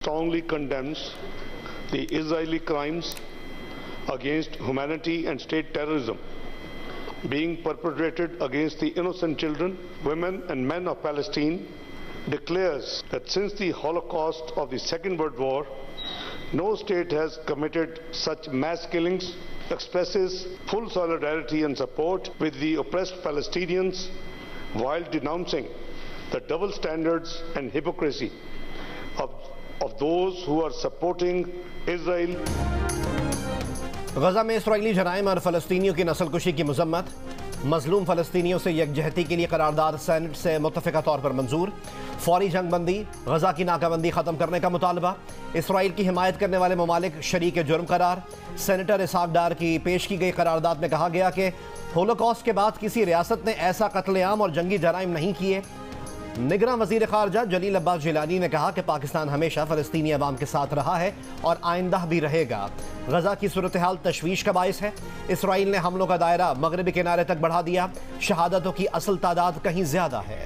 strongly condemns the Israeli crimes against humanity and state terrorism being perpetrated against the innocent children, women and men of Palestine, declares that since the Holocaust of the Second World War, no state has committed such mass killings, expresses full solidarity and support with the oppressed Palestinians while denouncing the double standards and hypocrisy of those who are supporting Israel. गजा में Israeli जराइम और फ़लस्तीनियों की नस्लकुशी की मजम्मत। मजलूम फ़लस्तीनियों से यकजहती के लिए करारदाद senate से मुत्तफ़िका तौर पर मंजूर। फौरी जंगबंदी, गजा की नाकाबंदी ख़त्म करने का मुतालबा। इसराइल की हिमायत करने वाले ममालिक शरीक जुर्म करार। सेनेटर इसहाक डार की पेश की गई करारदाद में कहा गया कि होलोकॉस्ट के बाद किसी रियासत ने ऐसा कत्लेआम और जंगी जराइम नहीं किए। निगरां वज़ीर ख़ारजा जलील अब्बास जिलानी ने कहा कि पाकिस्तान हमेशा फ़लस्तीनी अवाम के साथ रहा है और आइंदा भी रहेगा। गजा की सूरत हाल तशवीश का बाइस है। इसराइल ने हमलों का दायरा मगरबी किनारे तक बढ़ा दिया। शहादतों की असल तादाद कहीं ज़्यादा है।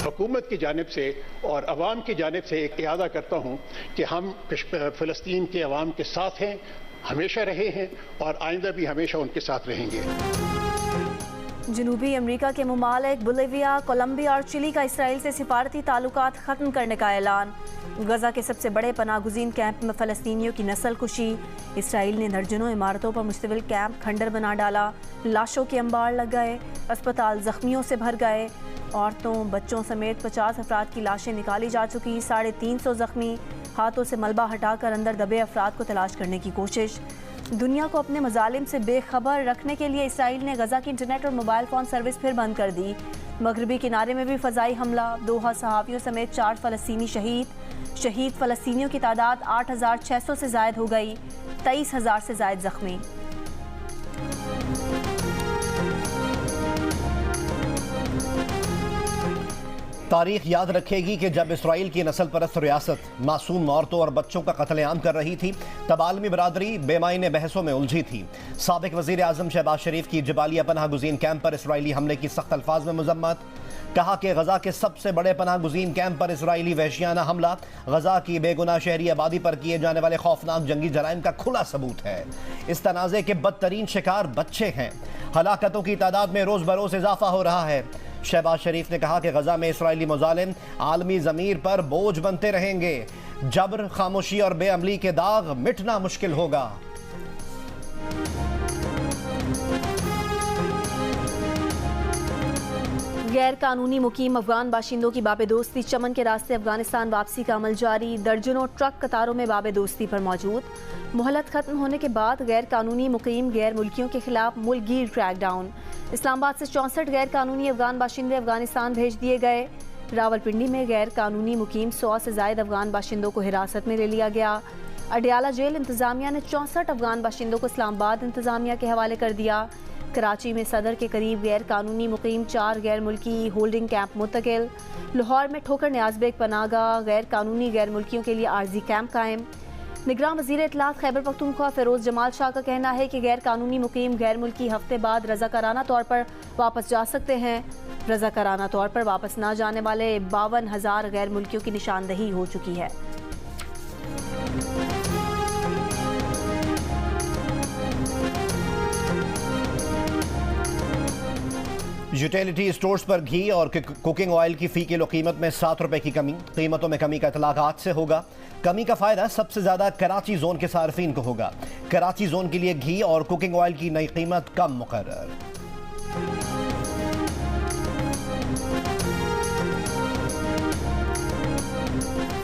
हुकूमत की जानिब से और अवाम की जानिब से एक इरादा करता हूँ कि हम फ़लस्तीन के अवाम के साथ हैं, हमेशा रहे हैं और आइंदा भी हमेशा उनके साथ रहेंगे। जनूबी अमेरिका के ममालिक बोलिविया, कोलंबिया और चिली का इसराइल से सिफारती ताल्लुकात ख़त्म करने का ऐलान। गजा के सबसे बड़े पनाहगुज़ीन कैंप में फ़लस्तीनियों की नस्लकुशी। इसराइल ने दर्जनों इमारतों पर मुश्तमिल कैंप खंडर बना डाला। लाशों के अंबार लग गए। अस्पताल जख्मियों से भर गए। औरतों, बच्चों समेत 50 अफराद की लाशें निकाली जा चुकी। 350 जख्मी। हाथों से मलबा हटाकर अंदर दबे अफराद को तलाश करने की कोशिश। दुनिया को अपने मजालिम से बेखबर रखने के लिए इसराइल ने गजा की इंटरनेट और मोबाइल फ़ोन सर्विस फिर बंद कर दी। मगरबी किनारे में भी फ़ज़ाई हमला। 2 सहाफ़ियों समेत 4 फ़लस्तीनी शहीद फ़लस्तीनियों की तादाद 8600 से ज़ायद हो गई। 23,000 से ज़ायद ज़ख्मी। तारीख याद रखेगी कि जब इसराइल की नस्ल परस्त रियासत मासूम औरतों और बच्चों का कत्लेआम कर रही थी, तब आलमी बरादरी बेमायने बहसों में उलझी थी। साबिक वज़ीर आज़म शहबाज शरीफ की जबालिया पनाह गुज़ीन कैंप पर इसराइली हमले की सख्त अल्फाज में मजम्मत। कहा कि गजा के सबसे बड़े पनाह गुज़ीन कैंप पर इसराइली वहशियाना हमला गजा की बेगुनाह शहरी आबादी पर किए जाने वाले खौफनाक जंगी जराइम का खुला सबूत है। इस तनाज़े के बदतरीन शिकार बच्चे हैं। हलाकतों की तादाद में रोज़ बरोज़ इजाफा हो रहा है। शहबाज शरीफ ने कहा कि गजा में इसराइली मुजालिम आलमी ज़मीर पर बोझ बनते रहेंगे। जबर, खामोशी और बेअमली के दाग मिटना मुश्किल होगा। गैर कानूनी मुकीम अफगान बाशिंदों की बाबेदोस्ती। चमन के रास्ते अफगानिस्तान वापसी का अमल जारी। दर्जनों ट्रक कतारों में बाबेदोस्ती पर मौजूद। मोहलत खत्म होने के बाद गैर कानूनी मुकीम गैर मुल्कियों के खिलाफ मुल्कगीर क्रैकडाउन। इस्लामाबाद से 64 गैर कानूनी अफगान बाशिंदे अफगानिस्तान भेज दिए गए। रावलपिंडी में गैर कानूनी मुकीम 100 से ज़ायद अफगान बाशिंदों को हिरासत में ले लिया गया। अडियाला जेल इंतजामिया ने 64 अफगान बाशिंदों को इस्लामाबाद इंतजामिया के हवाले कर दिया। कराची में सदर के करीब गैर कानूनी मुकीम 4 गैर मुल्की होल्डिंग कैंप मुंतकिल। लाहौर में ठोकर न्याज़बेग पनाहगाह गैर कानूनी गैर मुल्कियों के लिए आर्जी कैंप कायम। निगरान वज़ीर इत्तलात खैबर पख्तूनख्वा फ़िरोज़ जमाल शाह का कहना है कि गैर कानूनी मुकीम गैर मुल्की हफ्ते बाद रज़ाकाराना तौर पर वापस जा सकते हैं। रज़ाकाराना तौर पर वापस न जाने वाले 52,000 गैर मुल्कियों की निशानदही हो चुकी है। यूटिलिटी स्टोर्स पर घी और कुकिंग ऑयल की फ़ी किलो कीमत में 7 रुपए की कमी। कीमतों में कमी का इतलाक आज से होगा। कमी का फ़ायदा सबसे ज़्यादा कराची जोन के सार्फिन को होगा। कराची जोन के लिए घी और कुकिंग ऑयल की नई कीमत कम मुकर्रर।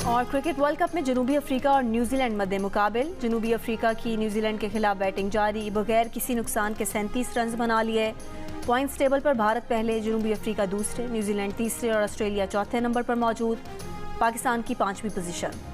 और क्रिकेट वर्ल्ड कप में जनूबी अफ्रीका और न्यूजीलैंड मद्दे मुकाबिल। जनूबी अफ्रीका की न्यूजीलैंड के खिलाफ बैटिंग जारी। बगैर किसी नुकसान के 37 रन बना लिए। पॉइंट्स टेबल पर भारत पहले, जनूबी अफ्रीका दूसरे, न्यूजीलैंड तीसरे और ऑस्ट्रेलिया चौथे नंबर पर मौजूद। पाकिस्तान की 5वीं पोजीशन।